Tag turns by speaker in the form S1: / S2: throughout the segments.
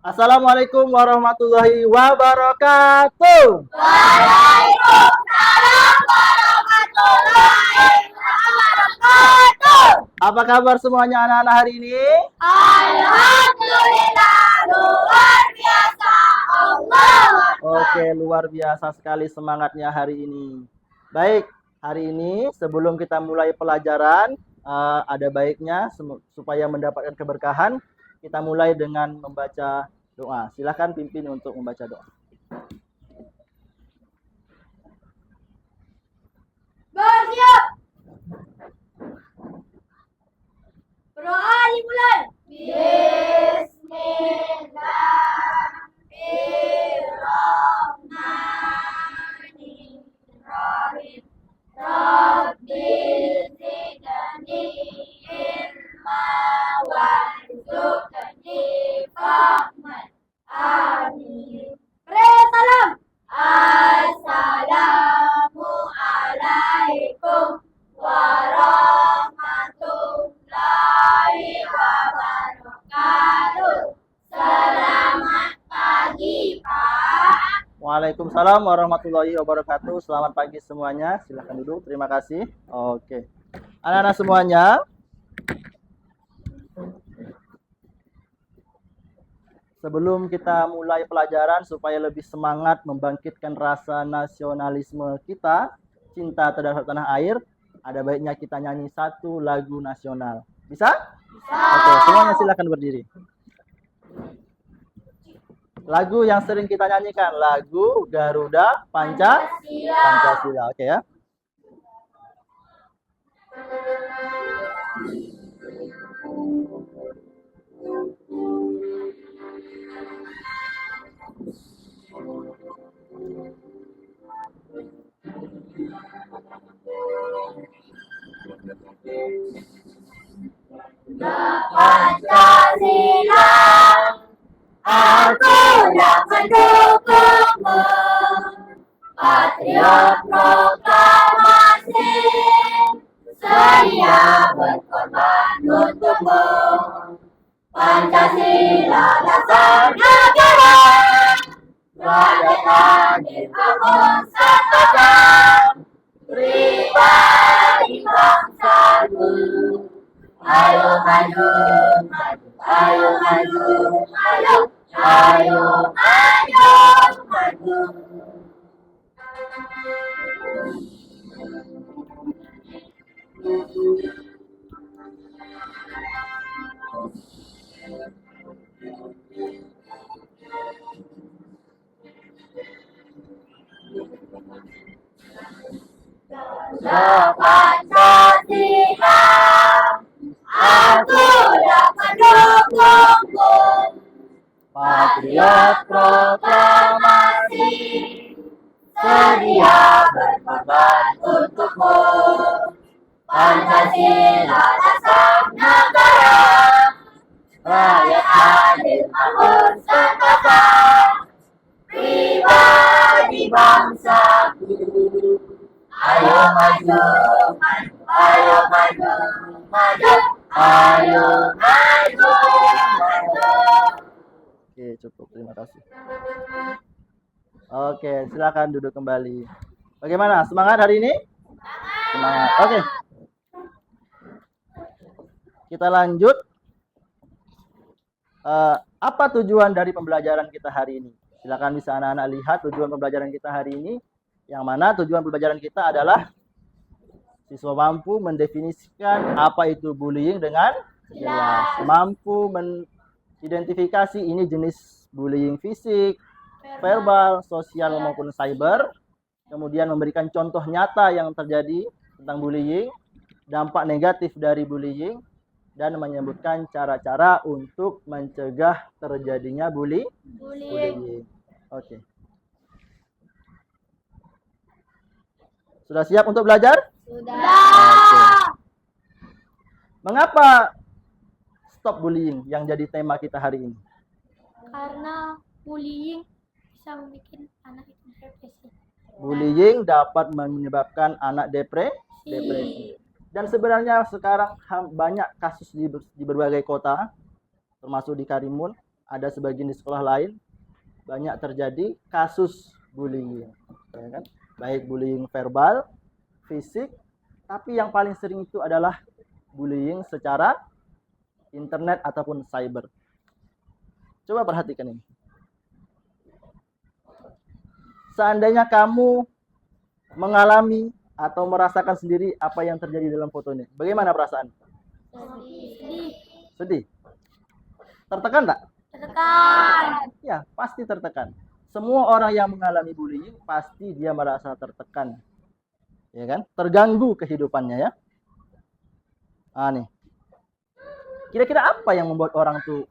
S1: Assalamualaikum warahmatullahi wabarakatuh.
S2: Waalaikumsalam warahmatullahi wabarakatuh.
S1: Apa kabar semuanya anak-anak hari ini?
S2: Alhamdulillah, luar biasa. Allah
S1: Oke, luar biasa sekali semangatnya hari ini. Baik, hari ini sebelum kita mulai pelajaran, ada baiknya supaya mendapatkan keberkahan, kita mulai dengan membaca doa. Silakan pimpin untuk membaca doa.
S2: bersiap. Berdoa dimulai. Bismillahirrahmanirrahim. Rabbi zidni ilma warzuqni fahman. Amin. Salam. Assalamu alaikum warahmatullahi wabarakatuh. Selamat pagi, Pak.
S1: Waalaikumsalam warahmatullahi wabarakatuh. Selamat pagi semuanya. Silahkan duduk. Terima kasih. Oke. Anak-anak semuanya, sebelum kita mulai pelajaran supaya lebih semangat membangkitkan rasa nasionalisme kita, cinta terhadap tanah air, ada baiknya kita nyanyi satu lagu nasional. Bisa?
S2: Bisa.
S1: Oke, semuanya silakan berdiri. Lagu yang sering kita nyanyikan, lagu Garuda Pancasila. Oke ya.
S2: Pancasila, aku dapat mendukungmu. Patriot proklamasi, sedia berkorban untukmu. Pancasila dasar negara, rakyat hadir bangun serta pribadi bangsaku. Ayo maju, maju, ayo maju, ayo, ayo maju, maju. Pancasila, aku dapat mendukungmu. Patriot proklamasi, sedia berkorban untukmu. Pancasila dasar negara, rakyat hadir bangun serta pribadi bangsaku. Ayo maju, maju, ayo maju, maju, ayo maju, maju.
S1: Oke, cukup. Terima kasih. Oke, silakan duduk kembali. Bagaimana? Semangat hari ini? Semangat. Oke. Kita lanjut. Apa tujuan dari pembelajaran kita hari ini? Silakan bisa anak-anak lihat tujuan pembelajaran kita hari ini. Yang mana tujuan pembelajaran kita adalah siswa mampu mendefinisikan apa itu bullying dengan jelas. Mampu mengidentifikasi ini jenis bullying fisik, verbal, sosial maupun cyber. Kemudian memberikan contoh nyata yang terjadi tentang bullying, dampak negatif dari bullying, dan menyebutkan cara-cara untuk mencegah terjadinya bullying. Oke. Sudah siap untuk belajar?
S2: Sudah.
S1: Oke. Mengapa stop bullying yang jadi tema kita hari ini?
S2: Karena bullying bisa membuat anak itu depresi.
S1: Bullying dapat menyebabkan anak depresi. Dan sebenarnya sekarang banyak kasus di berbagai kota, termasuk di Karimun, ada sebagian di sekolah lain banyak terjadi kasus bullying, ya kan? Baik bullying verbal, fisik, tapi yang paling sering itu adalah bullying secara internet ataupun cyber. Coba perhatikan ini. Seandainya kamu mengalami atau merasakan sendiri apa yang terjadi dalam foto ini, bagaimana perasaan?
S2: Sedih.
S1: Sedih? Tertekan tak?
S2: Tertekan.
S1: Ya, pasti tertekan. Semua orang yang mengalami bullying pasti dia merasa tertekan. Ya kan? Terganggu kehidupannya ya. Ah nih. Kira-kira apa yang membuat orang tuh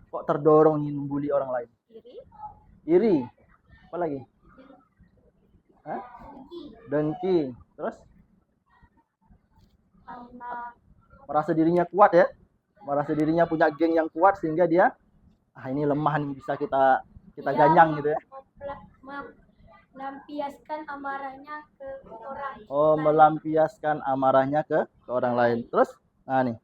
S1: kok terdorong ingin membuli orang lain? Iri. Apa lagi? Hah? Dengki. Terus? Merasa dirinya kuat ya. Merasa dirinya punya geng yang kuat sehingga dia ini lemah nih, bisa kita ganyang gitu ya.
S2: Melampiaskan amarahnya ke orang
S1: Oh,
S2: lain.
S1: melampiaskan amarahnya ke orang lain. Terus? Nah nih.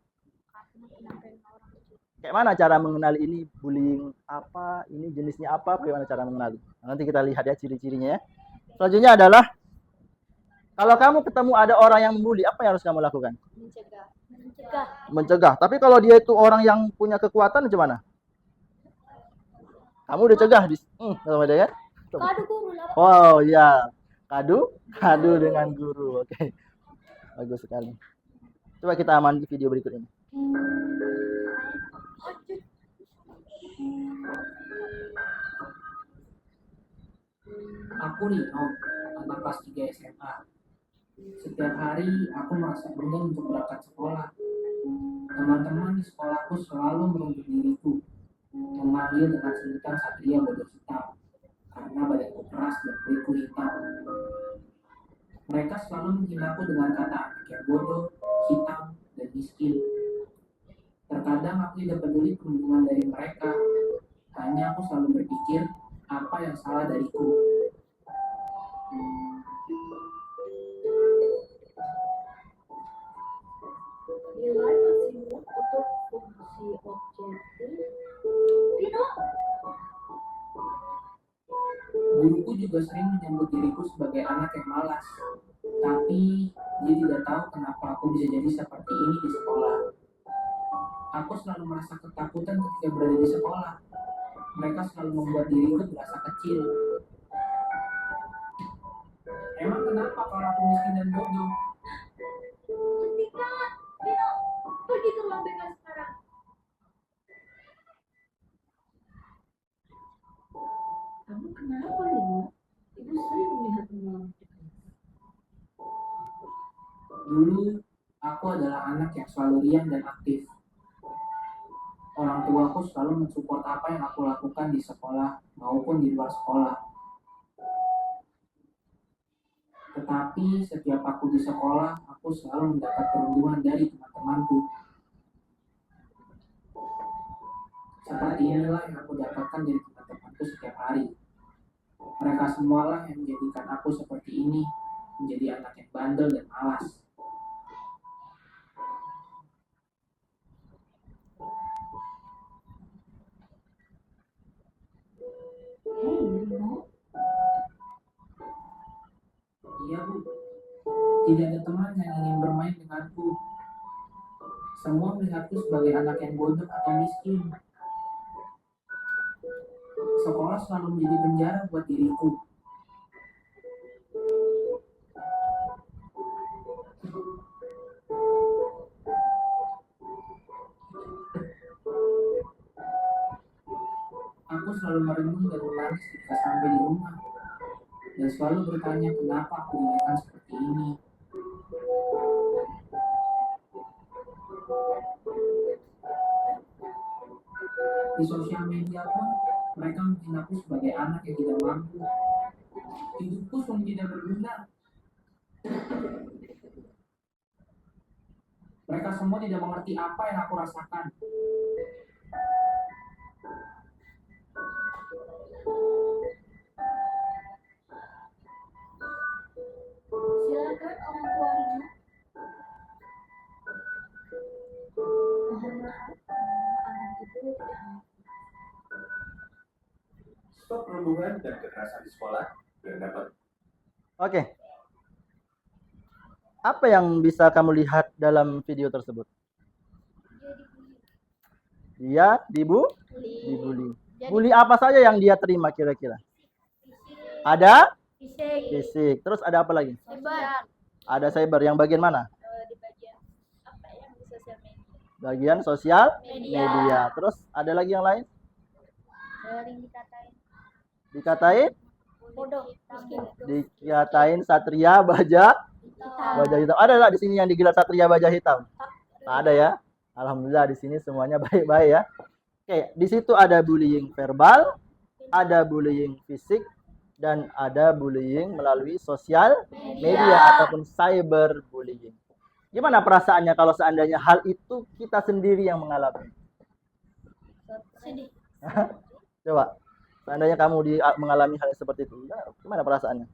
S1: Kayak mana cara mengenali ini bullying apa, ini jenisnya apa, bagaimana cara mengenali? Nanti kita lihat ya ciri-cirinya ya. Selanjutnya adalah kalau kamu ketemu ada orang yang membuli, apa yang harus kamu lakukan?
S2: Mencegah.
S1: Mencegah. Tapi kalau dia itu orang yang punya kekuatan, gimana? Kamu udah cegah sama dia kan?
S2: Kadu guru lah.
S1: Oh ya, kadu dengan guru. Oke, bagus sekali. Coba kita amati video berikut ini.
S3: Aku Rino, anak kelas 3 SMA. Setiap hari aku merasa bengong untuk berangkat sekolah. Teman-teman di sekolahku selalu menuntut diriku, memanggil dengan sebutan Satria Bodoh Hitam, karena badanku keras dan kulitku hitam. Mereka selalu menghinaku dengan kata anak yang bodoh, hitam, dan miskin. Terkadang aku tidak peduli perlindungan dari mereka, hanya aku selalu berpikir apa yang salah dariku.
S2: Nilai maksimum untuk fungsi objektif.
S3: Guruku juga sering menyebut diriku sebagai anak yang malas, tapi dia tidak tahu kenapa aku bisa jadi seperti ini di sekolah. Aku selalu merasa ketakutan ketika berada di sekolah. Mereka selalu membuat diriku merasa kecil. Emang kenapa kalau aku miskin dan bodoh?
S2: Hentikan, Dino, pergi ke ruang bebas sekarang.
S4: Kamu kenapa, Lino? Ibu sering melihatmu.
S3: Dulu, aku adalah anak yang selalu riang dan aktif. Orang tuaku selalu mensupport apa yang aku lakukan di sekolah maupun di luar sekolah. Tetapi setiap aku di sekolah, aku selalu mendapat perundungan dari teman-temanku. Seperti inilah yang aku dapatkan dari teman-temanku setiap hari. Mereka semualah yang menjadikan aku seperti ini, menjadi anak yang bandel dan malas.
S4: Hei, Lino.
S3: Iya, Bu. Tidak ada teman yang ingin bermain denganku. Semua melihatku sebagai anak yang bodoh atau miskin. Sekolah selalu menjadi penjara buat diriku. Aku selalu merenung dan menangis ketika sampai di rumah. Dan selalu bertanya kenapa aku dilahirkan seperti ini. Di sosial media pun, mereka menghina aku sebagai anak yang tidak mampu. Hidupku selalu tidak berguna. Mereka semua tidak mengerti apa yang aku rasakan.
S2: Silakan orang tua Rino.
S4: Mohon maaf, anak ibu tidak mau.
S5: stop perundungan dan kekerasan di sekolah biar dapat.
S1: Oke. Apa yang bisa kamu lihat dalam video tersebut? Dia dibully. Bully apa saja yang dia terima kira-kira? Ada fisik. Terus ada apa lagi? Ada cyber. Yang bagian mana?
S2: Di bagian apa yang di sosial media.
S1: Bagian sosial
S2: Media.
S1: media. Terus ada lagi yang lain?
S2: Sering dikatain
S1: Dikatain?
S2: bodoh, miskin,
S1: Dikatain satria baja hitam. Ada nggak di sini yang digelar satria baja hitam? Ada ya. Alhamdulillah di sini semuanya baik-baik ya. Oke, di situ ada bullying verbal, ada bullying fisik, dan ada bullying melalui sosial media ataupun cyber bullying. Gimana perasaannya kalau seandainya hal itu kita sendiri yang mengalami?
S2: sedih,
S1: Coba, seandainya kamu mengalami hal seperti itu, gimana perasaannya?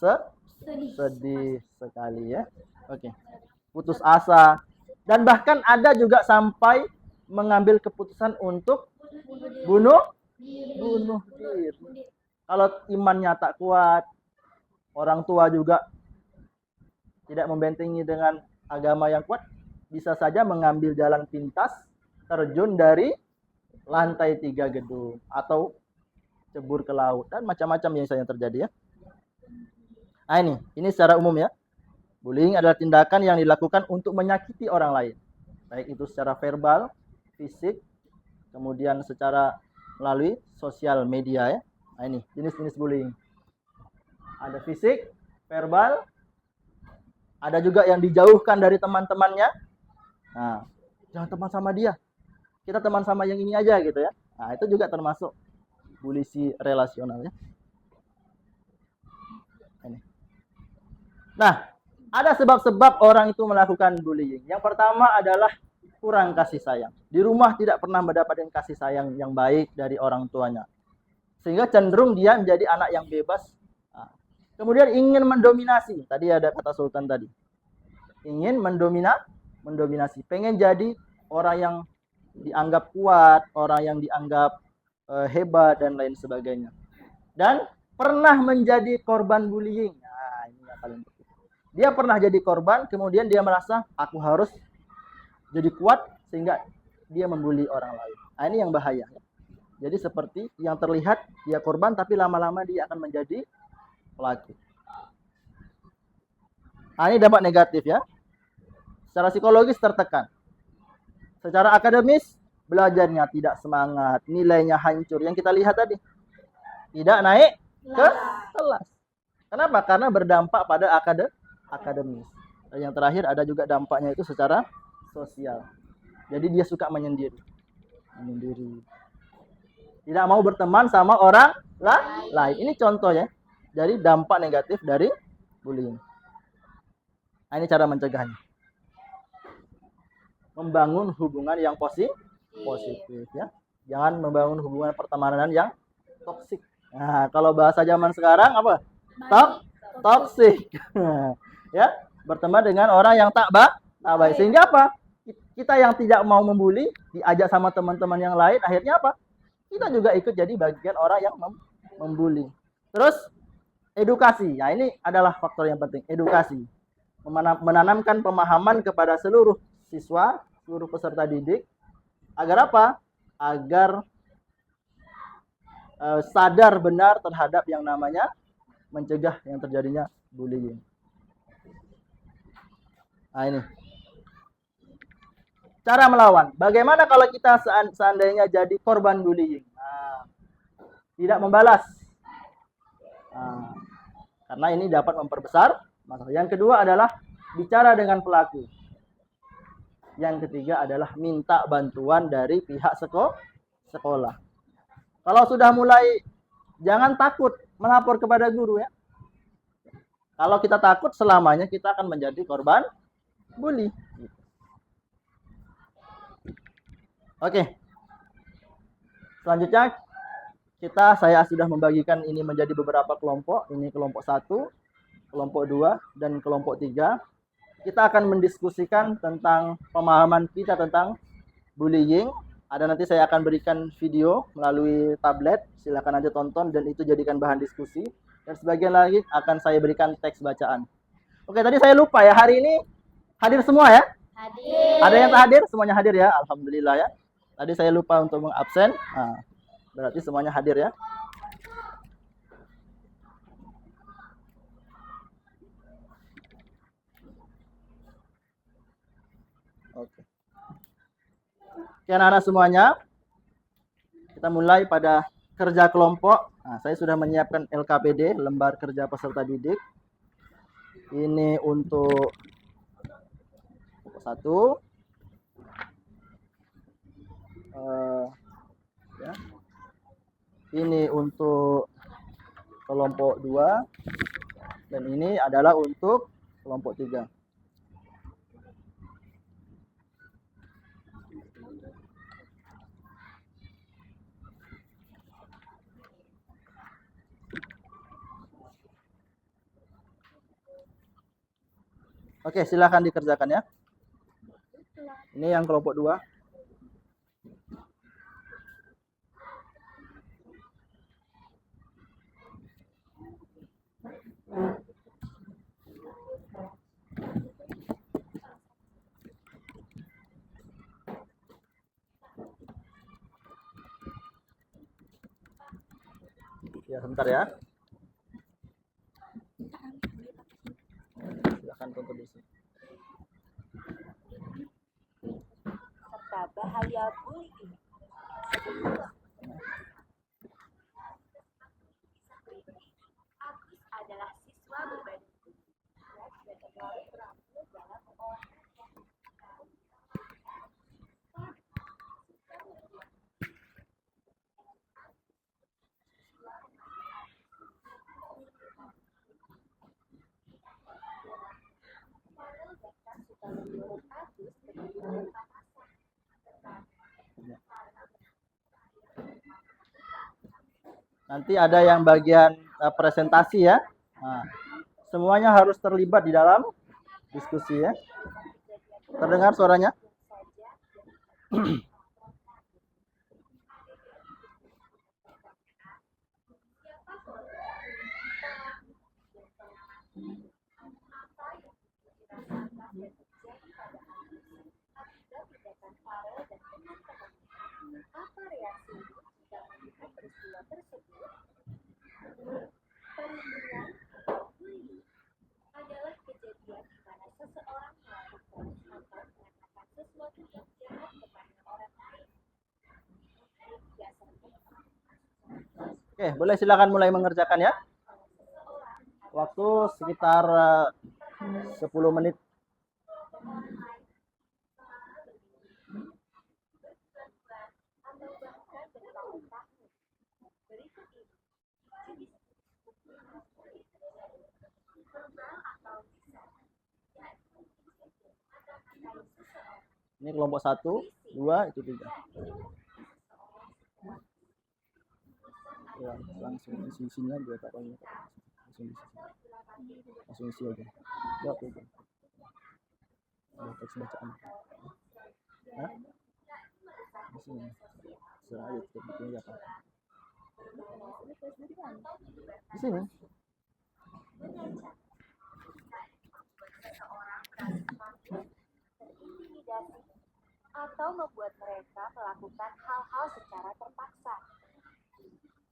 S2: saya sedih,
S1: Sedih sekali ya. Oke. Putus asa, dan bahkan ada juga sampai mengambil keputusan untuk bunuh diri. Kalau imannya tak kuat, orang tua juga tidak membentengi dengan agama yang kuat, bisa saja mengambil jalan pintas, terjun dari lantai 3 gedung atau cebur ke laut, dan macam-macam yang saya terjadi ya. Nah ini secara umum ya. Bullying adalah tindakan yang dilakukan untuk menyakiti orang lain, baik itu secara verbal, fisik, kemudian secara melalui sosial media ya. Nah ini jenis-jenis bullying. Ada fisik, verbal, ada juga yang dijauhkan dari teman-temannya. Nah, jangan teman sama dia. Kita teman sama yang ini aja gitu ya. Nah, itu juga termasuk bullying relasional ya. Ini. Nah, ada sebab-sebab orang itu melakukan bullying. Yang pertama adalah kurang kasih sayang. Di rumah tidak pernah mendapatkan kasih sayang yang baik dari orang tuanya, sehingga cenderung dia menjadi anak yang bebas. Kemudian ingin mendominasi. Tadi ada kata Sultan tadi. Ingin mendominasi. Pengen jadi orang yang dianggap kuat, orang yang dianggap hebat dan lain sebagainya. Dan pernah menjadi korban bullying. Nah, ini yang paling penting. Dia pernah jadi korban, kemudian dia merasa aku harus jadi kuat sehingga dia membuli orang lain. Nah, ini yang bahaya. Jadi seperti yang terlihat dia korban, tapi lama-lama dia akan menjadi pelaku. Nah, ini dampak negatif ya. Secara psikologis tertekan. Secara akademis belajarnya tidak semangat, nilainya hancur. Yang kita lihat tadi, tidak naik ke kelas. Kenapa? Karena berdampak pada akademis. Dan yang terakhir ada juga dampaknya itu secara sosial. Jadi dia suka menyendiri. Tidak mau berteman sama orang lain. Ini contoh ya. Jadi dampak negatif dari bullying. Nah, ini cara mencegahnya. Membangun hubungan yang positif ya. Jangan membangun hubungan pertemanan yang toksik. Nah, kalau bahasa zaman sekarang apa? Toksik. Ya, berteman dengan orang yang tak baik. Sehingga apa? Kita yang tidak mau membuli diajak sama teman-teman yang lain, akhirnya apa? Kita juga ikut jadi bagian orang yang membuli. Terus edukasi. Nah, ini adalah faktor yang penting, edukasi. Menanamkan pemahaman kepada seluruh siswa, seluruh peserta didik, agar apa? Agar sadar benar terhadap yang namanya mencegah yang terjadinya bullying. Nah, ini cara melawan. Bagaimana kalau kita seandainya jadi korban bullying? Nah, tidak membalas. Nah, karena ini dapat memperbesar masalah. Yang kedua adalah bicara dengan pelaku. Yang ketiga adalah minta bantuan dari pihak sekolah. Kalau sudah mulai, jangan takut melapor kepada guru ya. Kalau kita takut, selamanya kita akan menjadi korban bully. Oke. Selanjutnya saya sudah membagikan ini menjadi beberapa kelompok. Ini kelompok 1, kelompok 2, dan kelompok 3. Kita akan mendiskusikan tentang pemahaman kita tentang bullying, Ada nanti saya akan berikan video melalui tablet, silakan aja tonton dan itu jadikan bahan diskusi. Dan sebagian lagi akan saya berikan teks bacaan. Oke, tadi saya lupa ya, hari ini hadir semua ya?
S2: Hadir.
S1: Ada yang tak hadir? Semuanya hadir ya, alhamdulillah ya. Tadi saya lupa untuk mengabsen, nah, berarti semuanya hadir ya. Oke. Oke, anak-anak semuanya, kita mulai pada kerja kelompok. Nah, saya sudah menyiapkan LKPD, lembar kerja peserta didik. Ini untuk kelompok 1. Ya. Ini untuk kelompok 2. Dan ini adalah untuk kelompok 3. Oke, silakan dikerjakan ya. Ini yang kelompok 2. Ya, sebentar ya. Silakan tonton di sini.
S4: Serta bahaya bullying. Agus adalah siswa berbeda. Dia juga terampil dalam olahraga.
S1: Nanti ada yang bagian presentasi ya. Nah, semuanya harus terlibat di dalam diskusi ya. Terdengar suaranya?
S4: Apa reaksi jika melihat peristiwa tersebut? Perundungan bullying adalah kejadian di mana seseorang melakukan atau mengatakan sesuatu yang jahat kepada orang lain.
S1: Oke, boleh silakan mulai mengerjakan ya. Waktu sekitar 10 menit. Ini kelompok 1, 2, itu 3. Ya, langsung isi isinya dia tak banyak. Langsung isi aja. Ya, oke. Ada teks bacaan. Hah? Di sini. Serah aja bikin apa. Di sini.
S4: Intimidasi atau membuat mereka melakukan hal-hal secara terpaksa.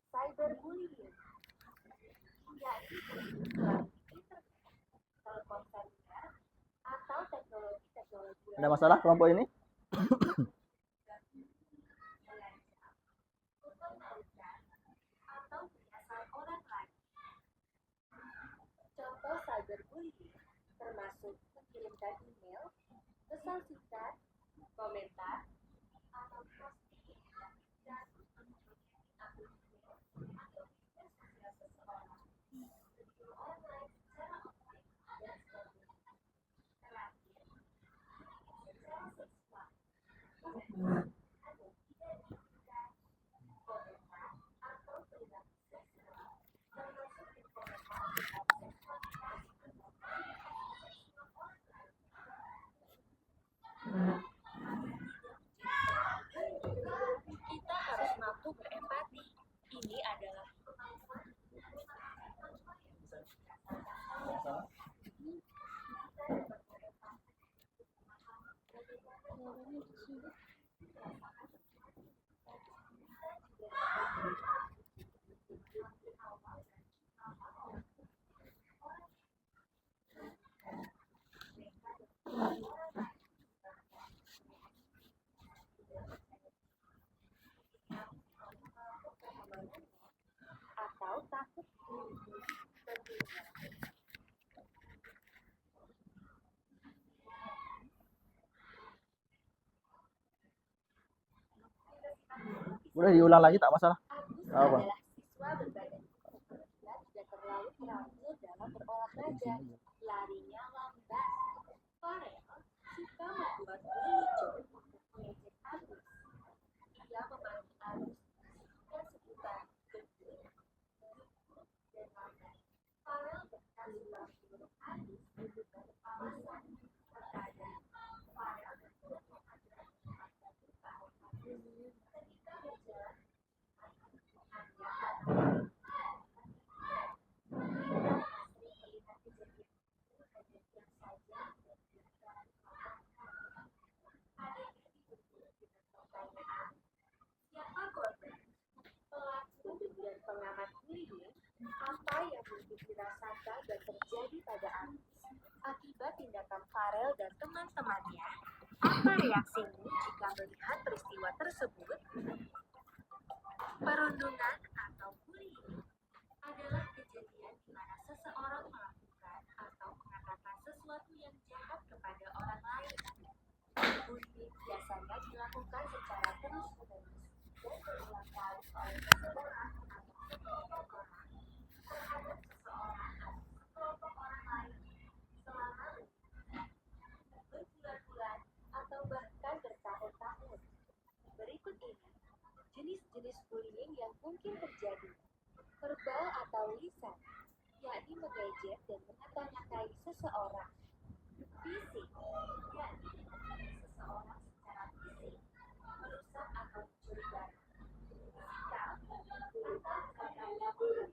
S4: Cyberbullying yaitu telepon seluler atau teknologi
S1: Ada masalah kelompok ini?
S4: atau menyasar orang lain. Contoh cyberbullying termasuk mengirimkan email, pesan singkat, komentar, atau posting yang tidak menunjukkan akun email atau media sosial seseorang, video online secara online, dan sebagainya. Terakhir, secara seksual. Ada tidak diinginkan komentar atau perilaku seksual, termasuk informasi tentang seksualitas atau orang lain.
S1: Boleh diulang lagi tak masalah.
S4: Agus
S1: Apa?
S4: adalah siswa berbadan tinggi dan tidak terlalu terampil dalam berolahraga. Larinya lambat. Farel suka membuat lucu untuk mengejek Agus. Ia memanggil Agus dengan sebutan gendut, dan lambat. Farel bahkan suka menyuruh Agus membuka alasan terkadang Farel tidak mengajar ketika berjalan. Siapa korban? Pelaku dan pengamat bullying, apa yang mungkin dirasakan dan terjadi pada Agus akibat tindakan Farel dan teman-temannya? Apa reaksimu jika melihat peristiwa tersebut? Perundungan atau bullying adalah kejadian di mana seseorang melakukan atau mengatakan sesuatu yang jahat kepada orang lain. Bullying biasanya dilakukan secara terus-menerus dan berulang kali oleh seseorang atau sekelompok orang terhadap seseorang atau sekelompok orang lain selama berbulan-bulan atau bahkan bertahun-tahun. Berikut ini jenis-jenis bullying yang mungkin terjadi. Verbal atau lisan, yakni mengejek dan mengata-ngatai seseorang. Fisik, yakni menghakimi seseorang secara fisik, merusak atau mencuri barang. Fisikal, atau berkata buruk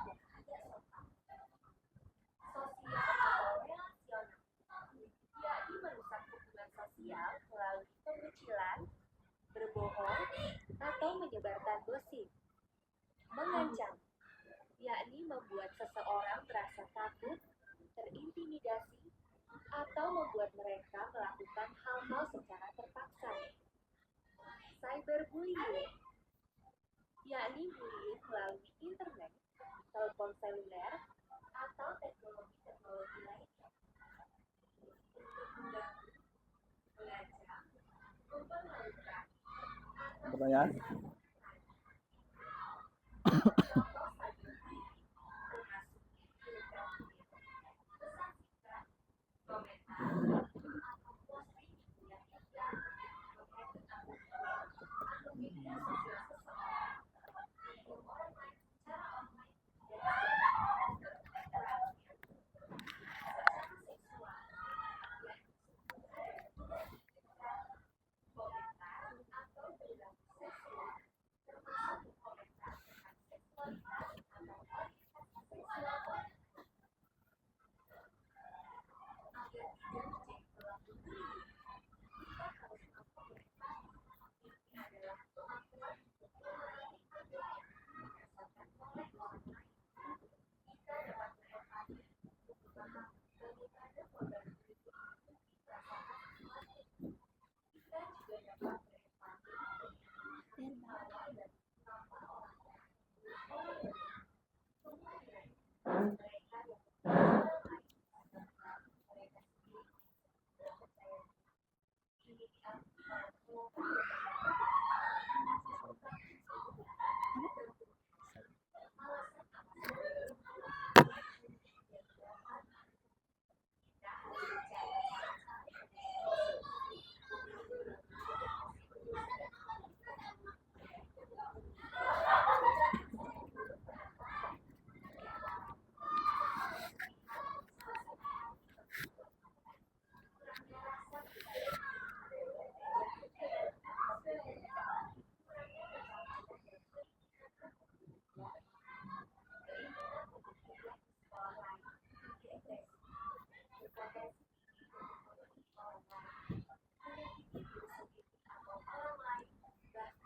S4: dan tidak sopan. Sosial atau relasional, yakni merusak hubungan sosial melalui pengucilan, berbohong, atau menyebarkan gosip. Mengancam, yakni membuat seseorang merasa takut, terintimidasi, atau membuat mereka melakukan hal-hal secara terpaksa. Cyberbullying, yakni bullying melalui internet, telepon seluler, atau teknologi-teknologi lainnya. Untuk mengganggu, mengancam, mempermalukan, atau
S1: Pertanyaan?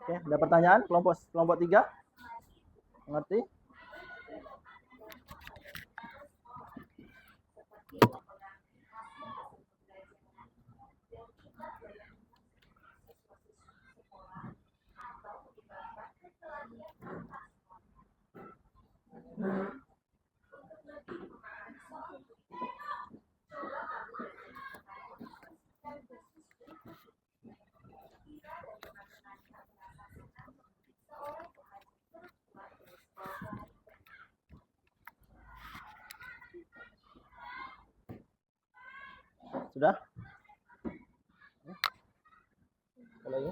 S1: Oke, ada pertanyaan? Kelompok 3? Mengerti? Sudah? Kalau ini?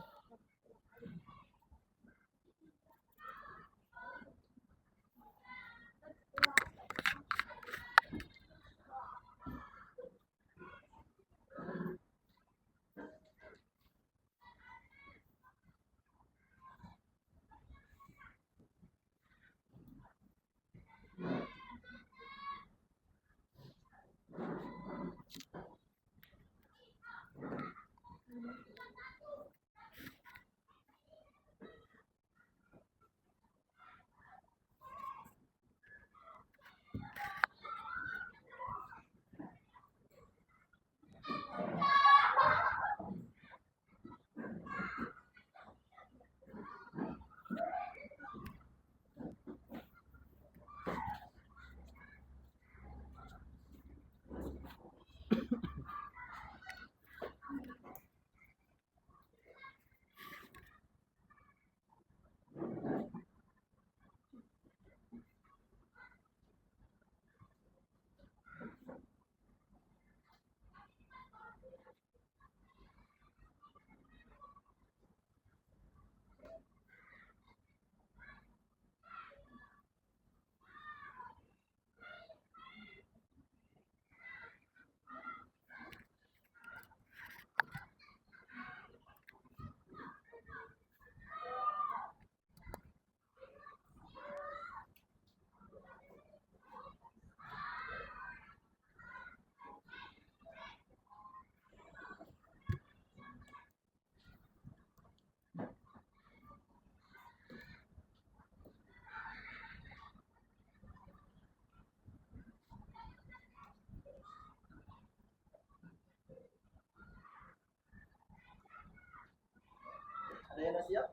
S1: Ada yang siap?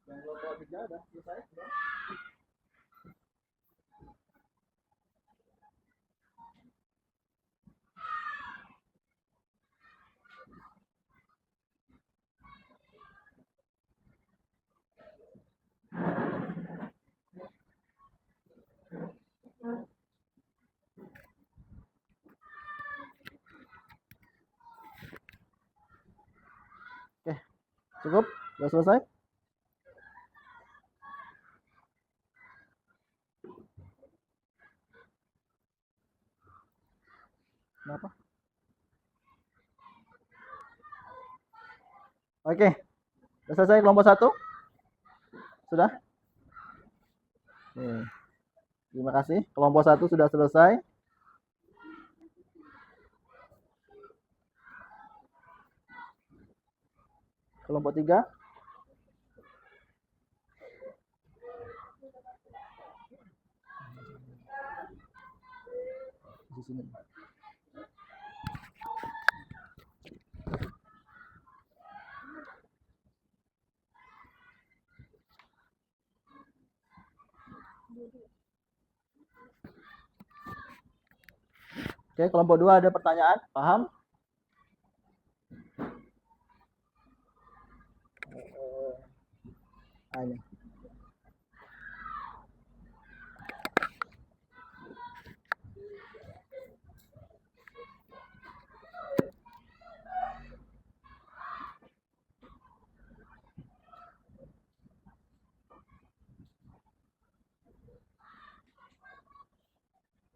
S1: Yang kelompok 3 udah selesai? Belum? Oke, cukup? Sudah selesai? Kenapa? Oke, sudah selesai kelompok 1? Sudah? Nih. Terima kasih. Kelompok 1 sudah selesai. Kelompok 3? Di sini. Oke, kelompok 2 ada pertanyaan? Paham? Ini.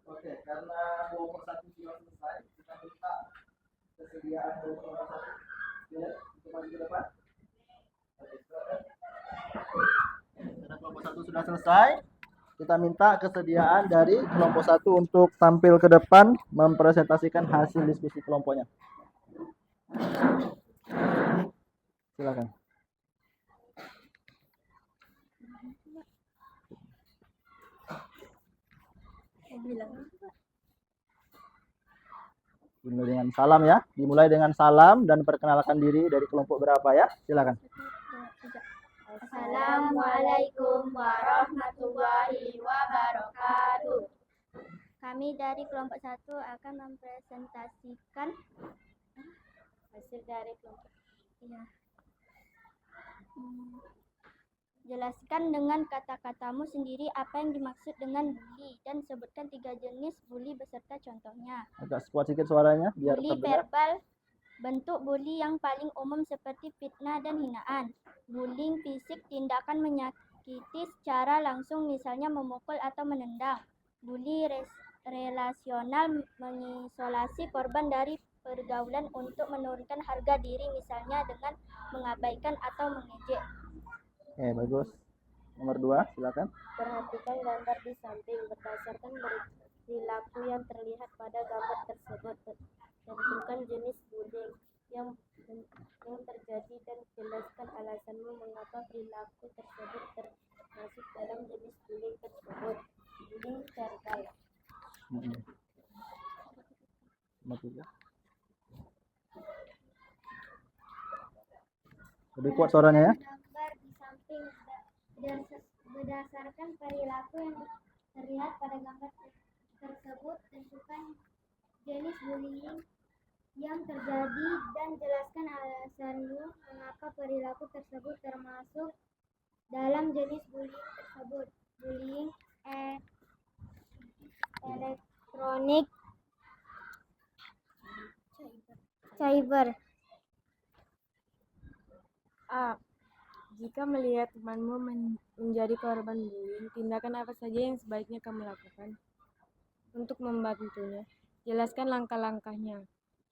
S1: Oke, karena kelompok 1 sudah selesai, kita minta kesediaan kelompok 1. Ya, untuk maju ke depan. Oke, silakan. Karena kelompok 1 sudah selesai, kita minta kesediaan dari kelompok 1 untuk tampil ke depan mempresentasikan hasil diskusi kelompoknya. Silakan. Dimulai dengan salam ya. Dimulai dengan salam dan perkenalkan diri dari kelompok berapa ya. Silakan.
S2: Assalamualaikum warahmatullahi wabarakatuh. Kami dari kelompok 1 akan mempresentasikan hasil dari kelompok. Ya. Jelaskan dengan kata-katamu sendiri apa yang dimaksud dengan bully dan sebutkan 3 jenis bully beserta contohnya.
S1: Agak kuat sedikit suaranya biar
S2: Bully
S1: terdengar.
S2: verbal, bentuk bully yang paling umum seperti fitnah dan hinaan. Bullying fisik, tindakan menyakiti secara langsung misalnya memukul atau menendang. Bully relasional, mengisolasi korban dari pergaulan untuk menurunkan harga diri misalnya dengan mengabaikan atau mengejek.
S1: Oke, bagus. Nomor 2, silakan.
S2: Perhatikan gambar di samping. Berdasarkan perilaku yang terlihat pada gambar tersebut, tentukan jenis bullying yang terjadi dan jelaskan alasanmu mengapa perilaku tersebut termasuk dalam jenis bullying tersebut. Bullying verbal.
S1: Nomor 3. Lebih kuat suaranya ya.
S2: Gambar di samping. Berdasarkan perilaku yang terlihat pada gambar tersebut, tentukan jenis bullying yang terjadi dan jelaskan alasanmu mengapa perilaku tersebut termasuk dalam jenis bullying tersebut. Bullying elektronik, cyber.
S6: A. Jika melihat temanmu menjadi korban bullying, tindakan apa saja yang sebaiknya kamu lakukan untuk membantunya? Jelaskan langkah-langkahnya.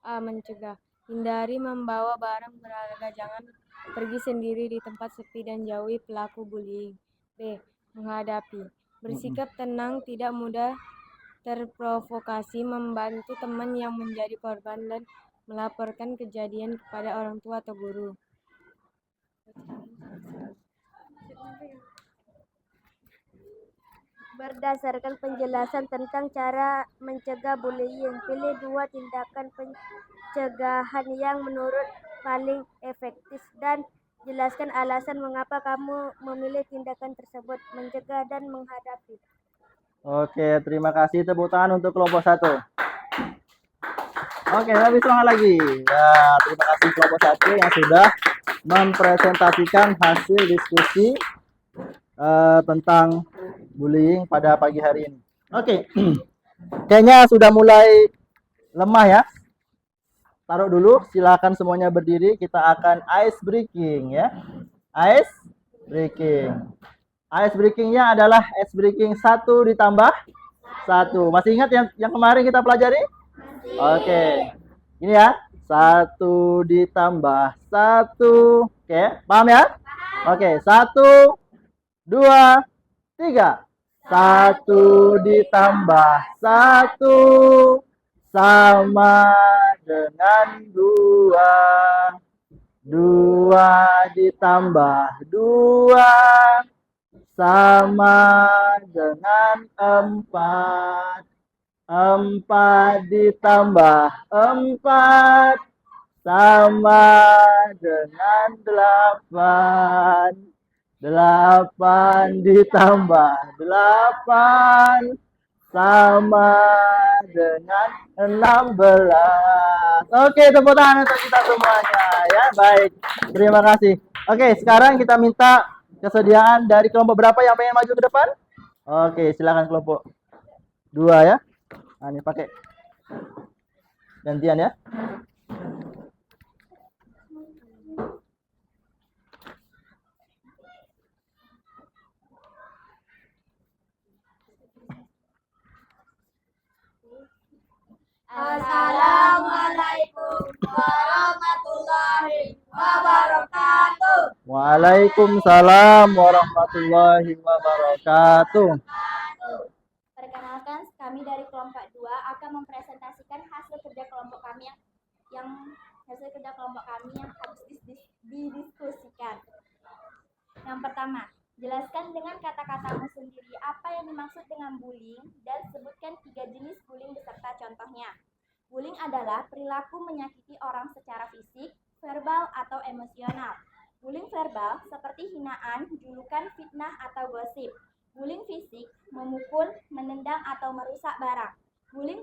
S6: A. Mencegah. Hindari membawa barang berharga. Jangan pergi sendiri di tempat sepi dan jauhi pelaku bullying. B. Menghadapi. Bersikap tenang, tidak mudah terprovokasi, membantu teman yang menjadi korban dan melaporkan kejadian kepada orang tua atau guru.
S2: Berdasarkan penjelasan tentang cara mencegah bullying, pilih 2 tindakan pencegahan yang menurut paling efektif dan jelaskan alasan mengapa kamu memilih tindakan tersebut. Mencegah dan menghadapi.
S1: Oke, terima kasih. Tepuk tangan untuk kelompok 1. Oke, lebih semangat lagi. Ya, terima kasih kelompok 1 yang sudah mempresentasikan hasil diskusi tentang bullying pada pagi hari ini. Oke, kayaknya sudah mulai lemah ya. Taruh dulu, silakan semuanya berdiri. Kita akan ice breaking ya. Ice breaking. Ice breakingnya adalah ice breaking 1 ditambah 1. Masih ingat yang kemarin kita pelajari? Oke, ini ya. 1 ditambah 1. Oke, paham ya? Oke, 1, 2, 3. 1 ditambah 1 sama dengan 2. 2 ditambah 2 sama dengan 4. 4 ditambah 4 sama dengan 8. 8 ditambah 8 sama dengan 16. Oke, tepuk tangan untuk kita semuanya ya. Baik, terima kasih. Oke, sekarang kita minta kesediaan dari kelompok berapa yang pengen maju ke depan? Oke, silakan kelompok 2 ya. Nah, ini pakai gantian ya.
S2: Assalamualaikum warahmatullahi wabarakatuh.
S1: Waalaikumsalam warahmatullahi wabarakatuh.
S2: Perkenalkan, kami dari kelompok 2 akan mempresentasikan hasil kerja kelompok kami yang harus didiskusikan. Yang pertama, jelaskan dengan kata-katamu sendiri apa yang dimaksud dengan bullying dan sebutkan 3 jenis bullying beserta contohnya. Bullying adalah perilaku menyakiti orang secara fisik, verbal, atau emosional. Bullying verbal seperti hinaan, julukan, fitnah, atau gosip. Bullying fisik, memukul, menendang, atau merusak barang. Bullying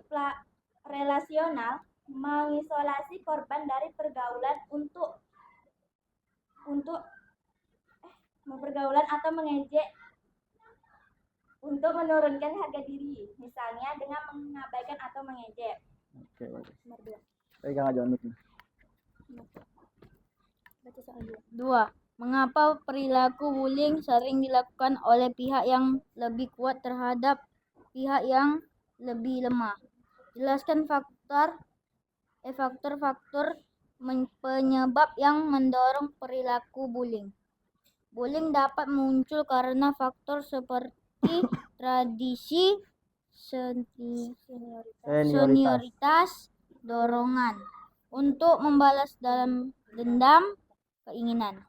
S2: relasional, mengisolasi korban dari pergaulan pergaulan atau mengejek untuk menurunkan harga diri, misalnya dengan mengabaikan atau mengejek.
S1: Oke, bagus.
S2: Nomor 2.
S1: Pegang aja mic-nya.
S2: Baca soal 2.
S7: 2. Mengapa perilaku bullying sering dilakukan oleh pihak yang lebih kuat terhadap pihak yang lebih lemah? Jelaskan faktor-faktor penyebab yang mendorong perilaku bullying. Bullying dapat muncul karena faktor seperti tradisi, senioritas, dorongan untuk membalas dalam dendam, keinginan.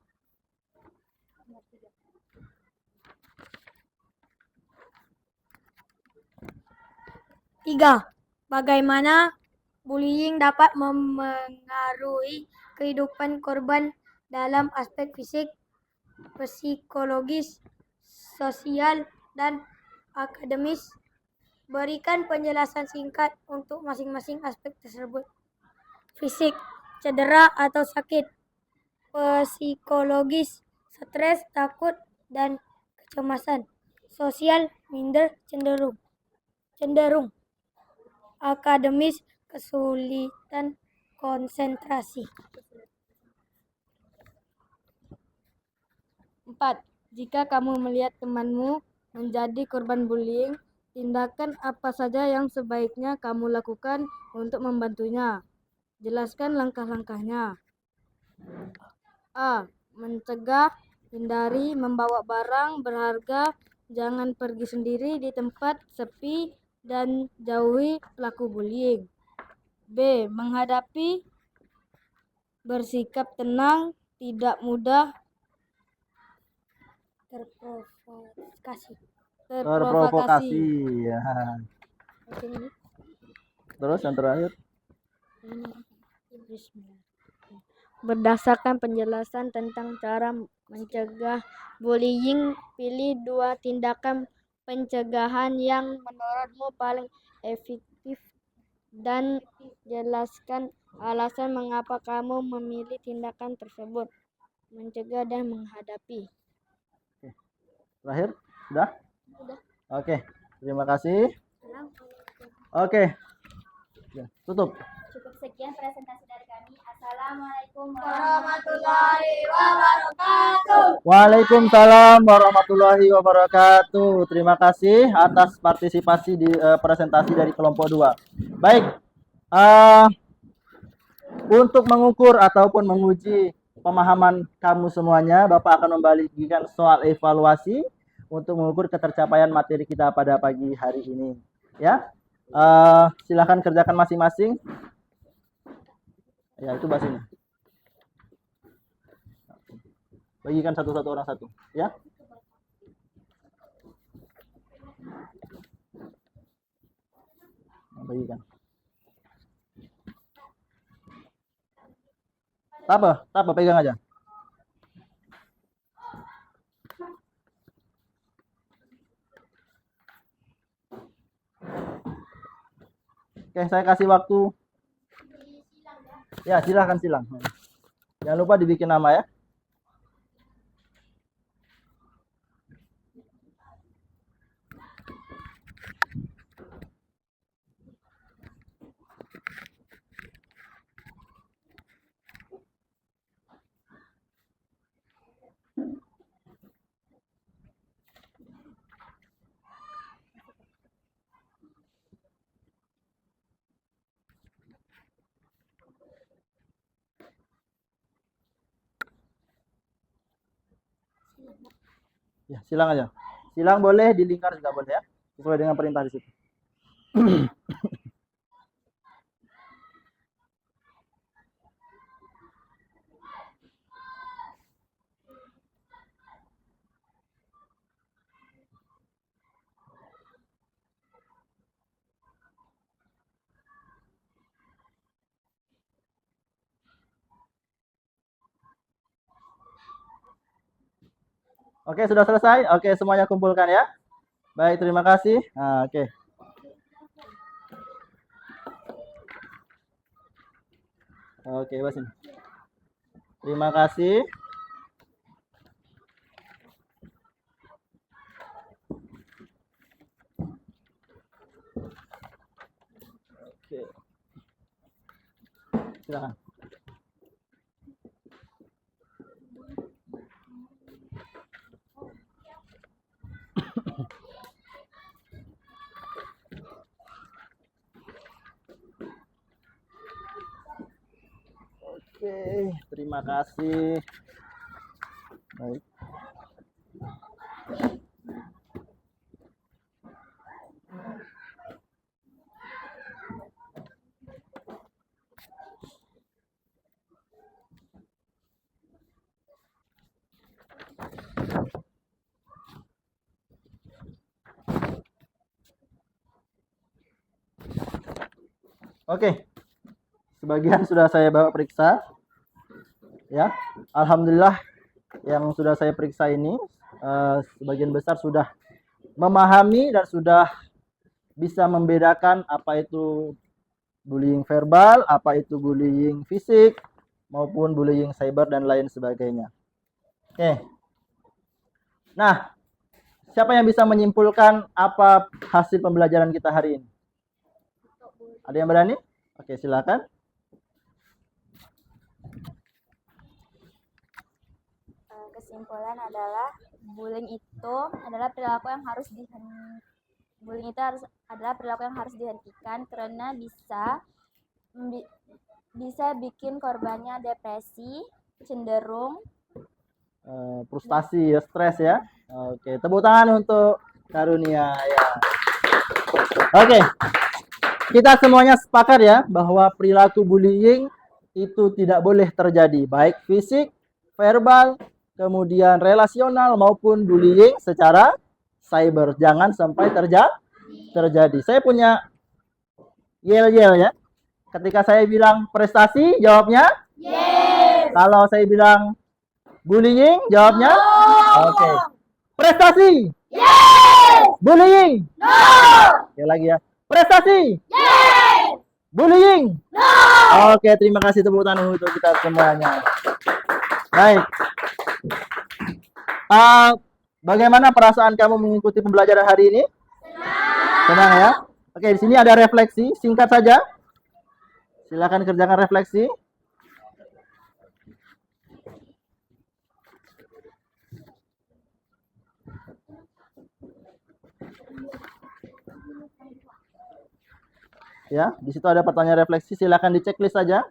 S6: 3. Bagaimana bullying dapat memengaruhi kehidupan korban dalam aspek fisik, psikologis, sosial, dan akademis? Berikan penjelasan singkat untuk masing-masing aspek tersebut. Fisik, cedera atau sakit. Psikologis, stres, takut, dan kecemasan. Sosial, minder, cenderung. Akademis, kesulitan konsentrasi.
S7: 4. Jika kamu melihat temanmu menjadi korban bullying, tindakan apa saja yang sebaiknya kamu lakukan untuk membantunya? Jelaskan langkah-langkahnya. A. Mencegah, hindari membawa barang berharga, jangan pergi sendiri di tempat sepi, dan jauhi pelaku bullying. B. Menghadapi, bersikap tenang, tidak mudah
S1: Terprovokasi. Ya. Terus yang terakhir.
S7: Berdasarkan penjelasan tentang cara mencegah bullying, pilih 2 tindakan pencegahan yang menurutmu paling efektif dan jelaskan alasan mengapa kamu memilih tindakan tersebut. Mencegah dan menghadapi.
S1: Terakhir? Sudah?
S2: Sudah.
S1: Oke. Terima kasih. Oke. Ya, tutup.
S2: Cukup sekian presentasi dari kami. Assalamualaikum
S7: Warahmatullahi wabarakatuh.
S1: Waalaikumsalam warahmatullahi wabarakatuh. Terima kasih atas partisipasi di presentasi dari kelompok 2. Baik. Untuk mengukur ataupun menguji pemahaman kamu semuanya, Bapak akan membagikan soal evaluasi untuk mengukur ketercapaian materi kita pada pagi hari ini. Ya, silakan kerjakan masing-masing. Ya, itu bahasanya. Bagikan satu-satu orang satu, ya. Bagikan. Tak apa, pegang aja. Oke, saya kasih waktu. Ya, silakan silang. Jangan lupa dibikin nama ya. Ya, silang aja. Silang boleh, di lingkar juga boleh ya. Sesuai dengan perintah di situ. Oke, sudah selesai? Oke, semuanya kumpulkan ya. Baik, terima kasih. Nah, oke. Oke, bos ini. Terima kasih. Oke. Silakan. Oke, terima kasih. Baik. Oke, sebagian sudah saya bawa periksa, ya. Alhamdulillah, yang sudah saya periksa ini sebagian besar sudah memahami dan sudah bisa membedakan apa itu bullying verbal, apa itu bullying fisik, maupun bullying cyber dan lain sebagainya. Oke. Nah, siapa yang bisa menyimpulkan apa hasil pembelajaran kita hari ini? Ada yang berani? Oke, silakan.
S2: Kesimpulan adalah bullying itu adalah perilaku yang harus dihentikan karena bisa bikin korbannya depresi, cenderung
S1: Frustasi ya, stres ya. Oke, tepuk tangan untuk Karunia ya. Oke. Kita semuanya sepakat ya bahwa perilaku bullying itu tidak boleh terjadi, baik fisik, verbal, kemudian relasional maupun bullying secara cyber. Jangan sampai terjadi. Saya punya yel-yel ya. Ketika saya bilang prestasi, jawabnya yes. Kalau saya bilang bullying, jawabnya oke. Prestasi yes. Bullying no. Oke, lagi ya. Prestasi yes. Bullying no. Oke, terima kasih, tepuk tangan untuk kita semuanya. Baik. Bagaimana perasaan kamu mengikuti pembelajaran hari ini? Senang ya. Oke, di sini ada refleksi, singkat saja. Silakan kerjakan refleksi. Ya, di situ ada pertanyaan refleksi, silakan di checklist saja.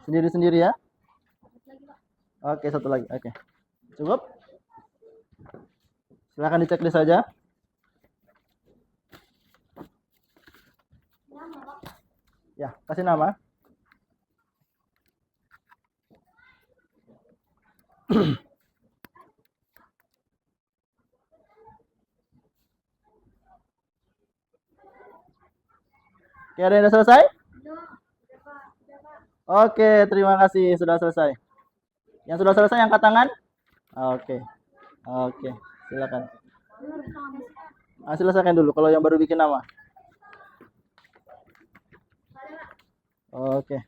S1: Sendiri-sendiri ya. Oke, satu lagi. Oke. Cukup? Silakan di checklist saja. Ya, kasih nama. Oke, ada yang sudah selesai? Oke, terima kasih sudah selesai. Yang sudah selesai angkat tangan? Oke. Oke, silakan. Selesaikan dulu kalau yang baru bikin nama. Oke.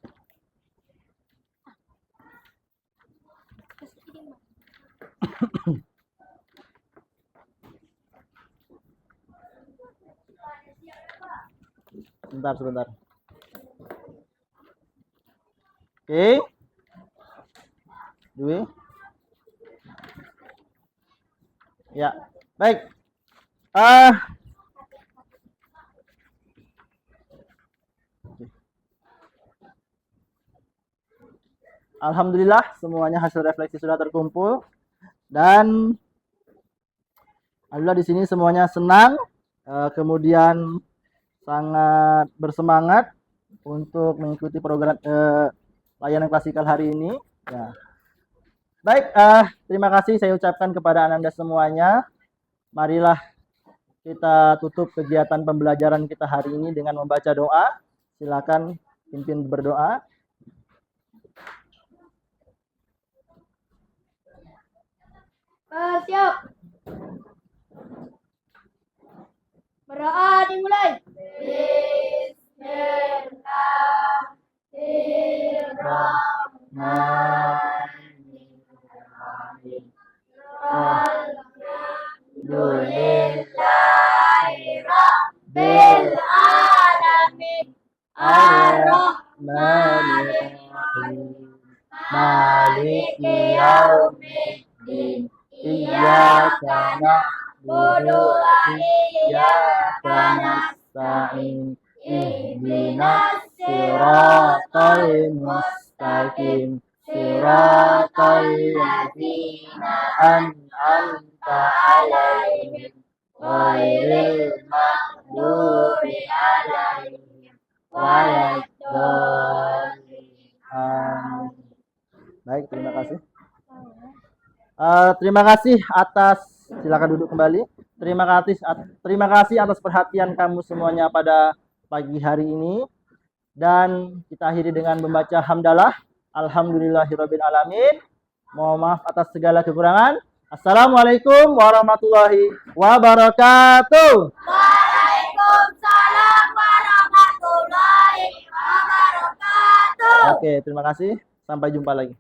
S1: Sebentar. Oke. Dwi. Ya, baik. Alhamdulillah semuanya hasil refleksi sudah terkumpul dan alhamdulillah di sini semuanya senang. Kemudian sangat bersemangat untuk mengikuti program layanan klasikal hari ini. Ya. Baik, terima kasih saya ucapkan kepada Anda semuanya. Marilah kita tutup kegiatan pembelajaran kita hari ini dengan membaca doa. Silakan pimpin berdoa.
S2: Siap. Berdoa dimulai.
S1: Maliki yaumiddin. Iyyaka na'budu wa iyyaka nasta'in. Ihdinas siratal mustaqim. Siratal ladzina an'amta 'alaihim ghairil maghdubi 'alaihim waladdallin. Amin. Baik, terima kasih. Terima kasih atas, silakan duduk kembali. Terima kasih atas perhatian kamu semuanya pada pagi hari ini. Dan kita akhiri dengan membaca hamdalah. Alhamdulillahirabbil alamin. Mohon maaf atas segala kekurangan. Assalamualaikum warahmatullahi wabarakatuh.
S2: Waalaikumsalam warahmatullahi wabarakatuh.
S1: Oke, terima kasih. Sampai jumpa lagi.